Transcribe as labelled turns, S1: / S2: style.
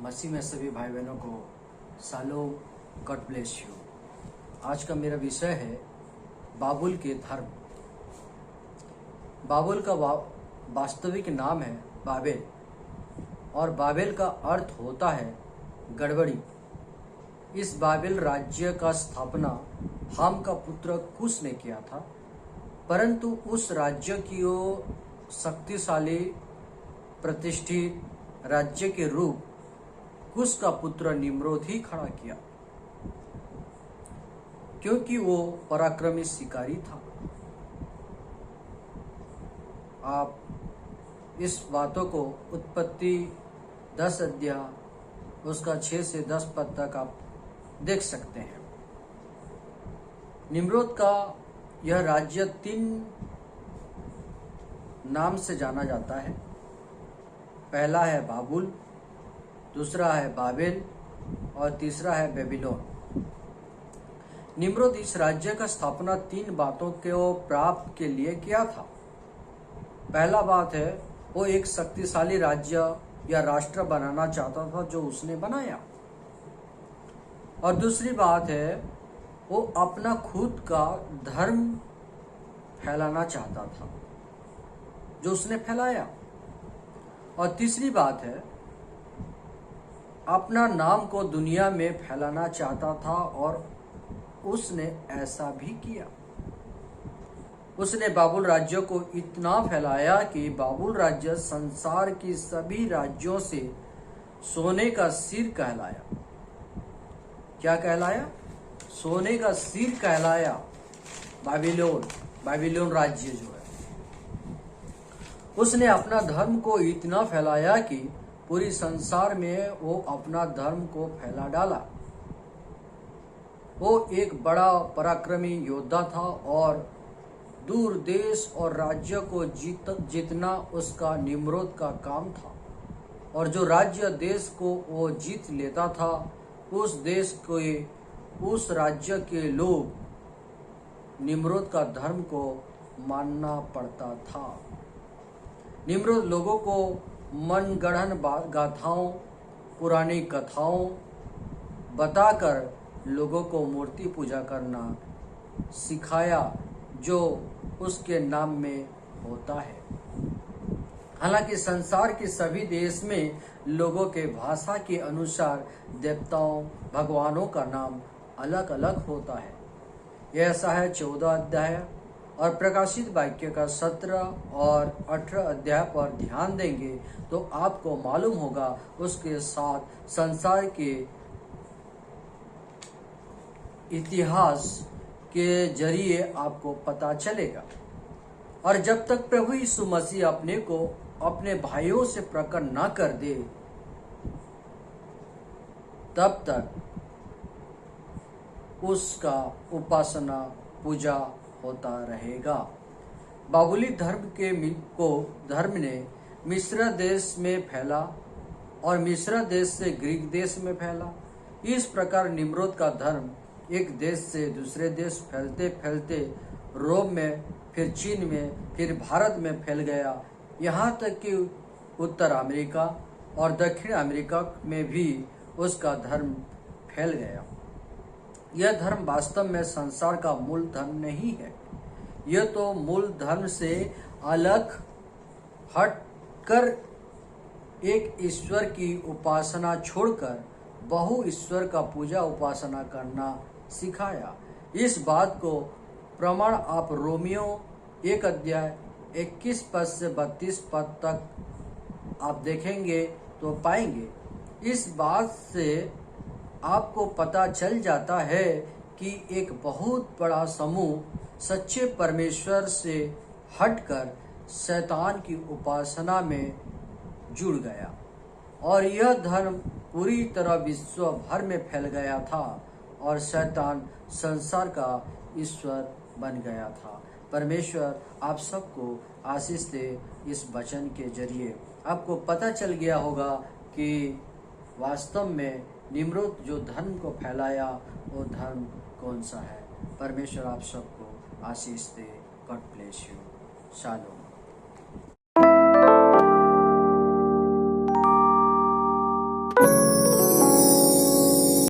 S1: मसीह में सभी भाई बहनों को सालों गॉड ब्लेस यू। आज का मेरा विषय है बाबुल के धर्म। बाबुल का वास्तविक नाम है बाबेल और बाबेल का अर्थ होता है गड़बड़ी। इस बाबेल राज्य का स्थापना हाम का पुत्र कुश ने किया था, परंतु उस राज्य की शक्तिशाली प्रतिष्ठित राज्य के रूप कुश का पुत्र निम्रोद ही खड़ा किया, क्योंकि वो पराक्रमी शिकारी था। आप इस बातों को उत्पत्ति 10 अध्याय उसका 6 से 10 पद तक आप देख सकते हैं। निम्रोद का यह राज्य 3 नाम से जाना जाता है। पहला है बाबुल, दूसरा है बाबेल और तीसरा है बेबीलोन। निम्रोद इस राज्य का स्थापना 3 बातों को प्राप्त के लिए किया था। पहला बात है वो एक शक्तिशाली राज्य या राष्ट्र बनाना चाहता था जो उसने बनाया, और दूसरी बात है वो अपना खुद का धर्म फैलाना चाहता था जो उसने फैलाया, और तीसरी बात है अपना नाम को दुनिया में फैलाना चाहता था और उसने ऐसा भी किया। उसने बाबुल राज्य को इतना फैलाया कि बाबुल राज्य संसार की सभी राज्यों से सोने का सिर कहलाया। क्या कहलाया? सोने का सिर कहलाया। बाबिलोन राज्य जो है, उसने अपना धर्म को इतना फैलाया कि पूरी संसार में वो अपना धर्म को फैला डाला। वो एक बड़ा पराक्रमी योद्धा था और दूर देश और राज्य को जीतना उसका निम्रोद का काम था, और जो राज्य देश को वो जीत लेता था उस देश के उस राज्य के लोग निम्रोद का धर्म को मानना पड़ता था। निम्रोद लोगों को मनगढ़ंत गाथाओं, पुरानी कथाओं बताकर लोगों को मूर्ति पूजा करना सिखाया जो उसके नाम में होता है। हालांकि संसार के सभी देश में लोगों के भाषा के अनुसार देवताओं भगवानों का नाम अलग अलग होता है। यह ऐसा है 14 अध्याय और प्रकाशित वाक्य का 17 और 18 अध्याय पर ध्यान देंगे तो आपको मालूम होगा। उसके साथ संसार के इतिहास के जरिए आपको पता चलेगा। और जब तक प्रभु यीशु मसीह अपने को अपने भाइयों से प्रकट ना कर दे तब तक उसका उपासना पूजा होता रहेगा। बाबुली धर्म ने मिस्र देश में फैला और मिस्र देश से ग्रीक देश में फैला। इस प्रकार निम्रोद का धर्म एक देश से दूसरे देश फैलते फैलते रोम में, फिर चीन में, फिर भारत में फैल गया, यहाँ तक कि उत्तर अमेरिका और दक्षिण अमेरिका में भी उसका धर्म फैल गया। यह धर्म वास्तव में संसार का मूल धर्म नहीं है। यह तो मूल धर्म से अलग हटकर एक ईश्वर की उपासना छोड़कर बहु ईश्वर का पूजा उपासना करना सिखाया। इस बात को प्रमाण आप रोमियो 1 अध्याय 21 पद से 32 पद तक आप देखेंगे तो पाएंगे। इस बात से आपको पता चल जाता है कि एक बहुत बड़ा समूह सच्चे परमेश्वर से हटकर शैतान की उपासना में जुड़ गया, और यह धर्म पूरी तरह विश्व भर में फैल गया था और शैतान संसार का ईश्वर बन गया था। परमेश्वर आप सबको आशीष दे। इस वचन के जरिए आपको पता चल गया होगा कि वास्तव में निम्रोद जो धर्म को फैलाया वो धर्म कौन सा है। परमेश्वर आप सबको आशीष दे। God bless you. शालोम।